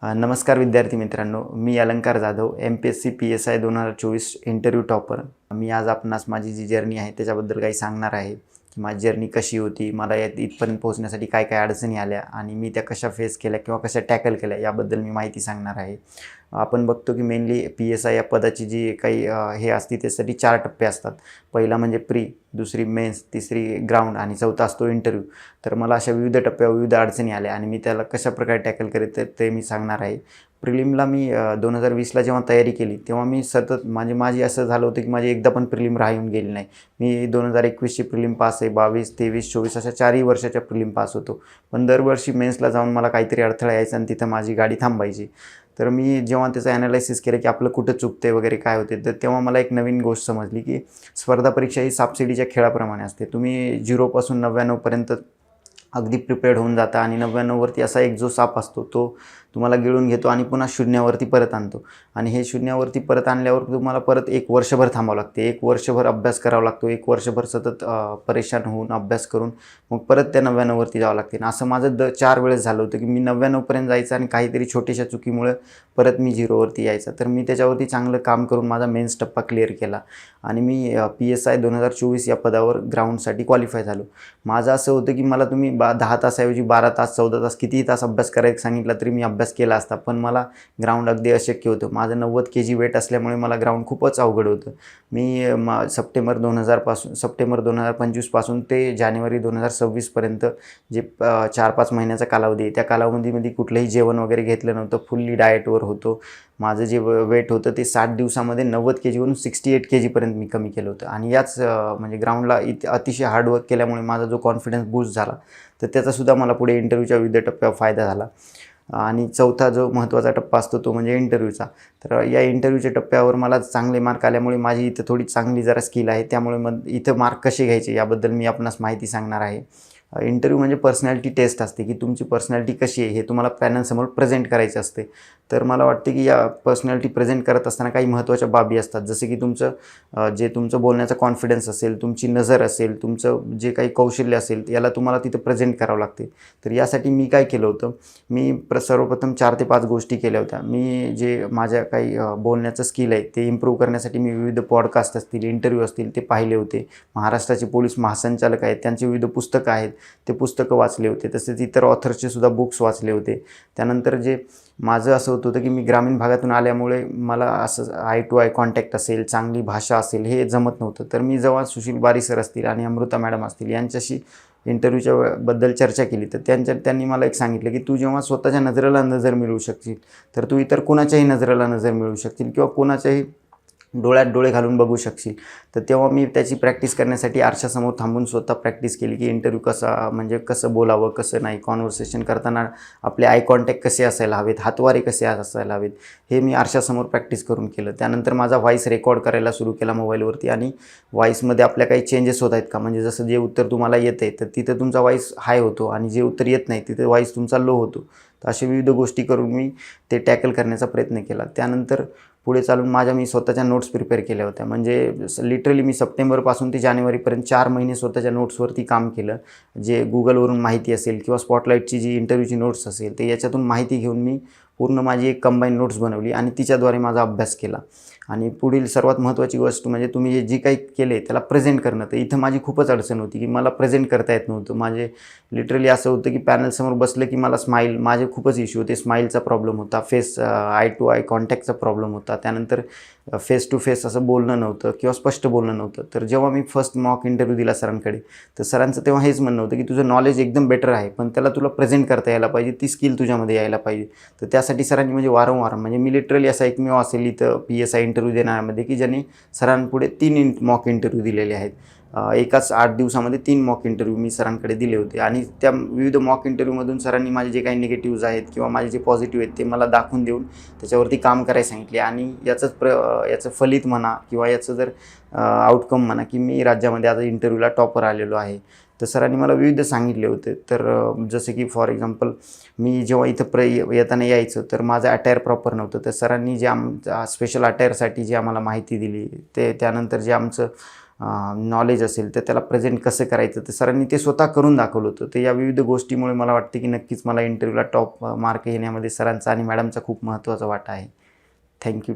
नमस्कार विद्यार्थी मित्रांनो, मी Alankar Jadhav, MPSC PSI 2024 interview topper. मी आज आपणास माझी जी जर्नी आहे त्याच्याबद्दल काही सांगणार आहे, की माझी जर्नी कशी होती, मला इथपर्यंत पोहोचण्यासाठी काय काय अडचणी आल्या आणि मी त्या कशा फेस केल्या किंवा कशा टॅकल केल्या याबद्दल मी माहिती सांगणार आहे. आपण बघतो की मेनली PSI या पदाची जी काही हे असते त्यासाठी 4 टप्पे असतात. पहिला म्हणजे प्री, दुसरी मेन्स, तिसरी ग्राउंड आणि चौथा असतो इंटरव्ह्यू. तर मला अशा विविध टप्प्यावर विविध अडचणी आल्या आणि मी त्याला कशाप्रकारे टॅकल करेल ते मी सांगणार आहे. प्रिलिमला मी 2020ला जेव्हा तयारी केली तेव्हा मी सतत माझी असं झालं होतं की माझी एकदा पण प्रिलिम राहून गेली नाही. मी 2021ची प्रिलिम पास आहे, 22, 23, 24 अशा 4ही वर्षाच्या प्रिलिम पास होतो. पण दरवर्षी मेन्सला जाऊन मला काहीतरी अडथळा यायचा आणि तिथं माझी गाडी थांबायची. तर मी जेव्हा त्याचं ॲनालायसिस केलं की आपलं कुठं चुकते वगैरे काय होते, तर तेव्हा मला एक नवीन गोष्ट समजली की स्पर्धा परीक्षा ही सापशिडीच्या खेळाप्रमाणे असते. तुम्ही 0पासून 99पर्यंत अगदी प्रिपेअर्ड होऊन जाता आणि 99वरती असा एक जो साप असतो तो तुम्हाला गिळून घेतो आणि पुन्हा शून्यावरती परत आणतो. आणि हे शून्यावरती परत आणल्यावर तुम्हाला परत 1 वर्षभर थांबावं लागते. 1 वर्षभर अभ्यास करावा लागतो. 1 वर्षभर सतत परेशान होऊन अभ्यास करून मग परत त्या 99वरती जावं लागते. आणि असं माझं 4 वेळेस झालं होतं की मी 99पर्यंत जायचं आणि काहीतरी छोट्याशा चुकीमुळे परत मी 0वरती यायचं. तर मी त्याच्यावरती चांगलं काम करून माझा मेन्स टप्पा क्लिअर केला आणि मी PSI 2024 या पदावर ग्राउंडसाठी क्वालिफाय झालो. माझं असं होतं की मला तुम्ही 10 तासाऐवजी 12 तास, 14 तास कितीही तास अभ्यास करायला सांगितला तरी मी अभ्यास केला असता. पण मला ग्राउंड अगदी अशक्य होतं. माझं 90 kg वेट असल्यामुळे मला ग्राउंड खूपच अवघड होतं. मी सप्टेंबर 2025 पासून ते जानेवारी 2026पर्यंत जे 4-5 महिन्याचा कालावधी आहे, त्या कालावधीमध्ये कुठलंही जेवण वगैरे घेतलं नव्हतं. फुल्ली डाएटवर होतो. माझं जे वेट होतं ते 60 दिवसामध्ये 90 kg वरून 68 kgपर्यंत मी कमी केलं होतं. आणि याच म्हणजे ग्राउंडला अतिशय हार्डवर्क केल्यामुळे माझा जो कॉन्फिडन्स बूस्ट झाला, तर त्याचासुद्धा मला पुढे इंटरव्ह्यूच्या विविध टप्प्यावर फायदा झाला. आणि चौथा जो महत्त्वाचा टप्पा असतो तो म्हणजे इंटरव्ह्यूचा. तर या इंटरव्ह्यूच्या टप्प्यावर मला चांगले मार्क आल्यामुळे माझी इथं थोडी चांगली जरा स्किल आहे. त्यामुळे मग इथं मार्क कसे घ्यायचे याबद्दल मी आपणास माहिती सांगणार आहे. इंटरव्ह्यू म्हणजे पर्सनॅलिटी टेस्ट असते की तुमची पर्सनॅलिटी कशी आहे हे तुम्हाला पॅनलसमोर प्रेझेंट करायचं असते. तर मला वाटते की या पर्सनॅलिटी प्रेझेंट करत असताना काही महत्त्वाच्या बाबी असतात. जसे की तुमचं बोलण्याचा कॉन्फिडन्स असेल, तुमची नजर असेल, तुमचं जे काही कौशल्य असेल याला तुम्हाला तिथं प्रेझेंट करावं लागते. तर यासाठी मी काय केलं होतं, मी सर्वप्रथम 4 ते 5 गोष्टी केल्या होत्या. मी जे माझ्या काही बोलण्याचं स्किल आहे ते इम्प्रूव्ह करण्यासाठी मी विविध पॉडकास्ट असतील, इंटरव्ह्यू असतील ते पाहिले होते. महाराष्ट्राचे पोलीस महासंचालक आहेत त्यांची विविध पुस्तकं आहेत, ते पुस्तकं वाचले होते. तसेच इतर ऑथर्सचे सुद्धा बुक्स वाचले होते. त्यानंतर जे माझं असं होतं की मी ग्रामीण भागातून आल्यामुळे मला असं आय टू आय कॉन्टॅक्ट असेल, चांगली भाषा असेल हे जमत नव्हतं. तर मी जेव्हा सुशील बारी सर असतील आणि अमृता मॅडम असतील यांच्याशी इंटरव्ह्यूच्या बद्दल चर्चा केली, तर त्यांनी मला एक सांगितलं की तू जेव्हा स्वतःच्या नजरेला नजर मिळवू शकशील तर तू इतर कोणाच्याही नजरेला नजर मिळवू शकशील किंवा कोणाच्याही डोळ्यात डोळे घालून बघू शकशील. तर तेव्हा मी त्याची प्रॅक्टिस करण्यासाठी आरशासमोर थांबून स्वतः प्रॅक्टिस केली की इंटरव्ह्यू कसं बोलावं, कसं नाही, कॉन्व्हर्सेशन करताना आपले आय कॉन्टॅक्ट कसे असायला हवेत, हातवारे कसे असायला हवेत, हे मी आरशासमोर प्रॅक्टिस करून केलं. त्यानंतर माझा व्हॉईस रेकॉर्ड करायला सुरू केला मोबाईलवरती आणि व्हॉईसमध्ये आपल्या काही चेंजेस होत आहेत का, म्हणजे जसं जे उत्तर तुम्हाला येतं आहे तर तिथं तुमचा व्हॉईस हाय होतो आणि जे उत्तर येत नाही तिथं व्हॉईस तुमचा लो होतो. तर अशा विविध गोष्टी करून मी ते टॅकल करण्याचा प्रयत्न केला. त्यानंतर पुढे चालून मी स्वतःच्या नोट्स प्रिपेअर केल्या होत्या. म्हणजे लिटरली मी सप्टेंबरपासून ते जानेवारीपर्यंत 4 महिने स्वतःच्या नोट्सवरती काम केलं. जे गुगलवरून माहिती असेल किंवा स्पॉटलाईटची जी इंटरव्ह्यूची नोट्स असेल तर याच्यातून माहिती घेऊन मी पूर्ण माझी एक कंबाईन नोट्स बनवली आणि तिच्याद्वारे माझा अभ्यास केला. आणि पुढील सर्वात महत्त्वाची गोष्ट म्हणजे तुम्ही जी काही केले त्याला प्रेझेंट करणं. तर इथं माझी खूपच अडचण होती की मला प्रेझेंट करता येत नव्हतं. माझे लिटरली असं होतं की पॅनलसमोर बसलं की मला माझे खूपच इश्यू होते. स्माईलचा प्रॉब्लेम होता, आय टू आय कॉन्टॅक्टचा प्रॉब्लेम होता. त्यानंतर फेस टू फेस असं बोलणं नव्हतं किंवा स्पष्ट बोलणं नव्हतं. तर जेव्हा मी फर्स्ट मॉक इंटरव्ह्यू दिला सरांकडे तर सरांचं तेव्हा हेच म्हणणं होतं की तुझं नॉलेज एकदम बेटर आहे पण त्याला तुला प्रेझेंट करता यायला पाहिजे, ती स्किल तुझ्यामध्ये यायला पाहिजे. तर त्यासाठी सरांनी म्हणजे वारंवार म्हणजे मी लिटरली असा एकमेव असेल इथं PSI इंटरव्ह्यू देण्यामध्ये की ज्यांनी सरांपुढे 3 मॉक इंटरव्ह्यू दिलेले आहेत. एकाच 8 दिवसामध्ये 3 मॉक इंटरव्ह्यू मी सरांकडे दिले होते आणि त्या विविध मॉक इंटरव्ह्यूमधून सरांनी माझे जे काही निगेटिव्हज आहेत किंवा माझे जे पॉझिटिव्ह आहेत ते मला दाखवून देऊन त्याच्यावरती काम करायला सांगितले. आणि याचं फलित म्हणा किंवा याचं जर आउटकम म्हणा की मी राज्यामध्ये आता इंटरव्ह्यूला टॉपर आलेलो आहे. तर सरांनी मला विविध सांगितले होते. तर जसे की फॉर एक्झाम्पल मी जेव्हा इथं येताना यायचं तर माझं अटायर प्रॉपर नव्हतं. तर सरांनी जे स्पेशल अटायरसाठी जी आम्हाला माहिती दिली त्यानंतर जे आमचं नॉलेज असेल तर त्याला प्रेझेंट कसं करायचं, तर सरांनी ते स्वतः करून दाखवलं होतं. तर या विविध गोष्टीमुळे मला वाटते की नक्कीच मला इंटरव्ह्यूला टॉप मार्क येण्यामध्ये सरांचा आणि मॅडमचा खूप महत्त्वाचा वाटा आहे. थँक्यू.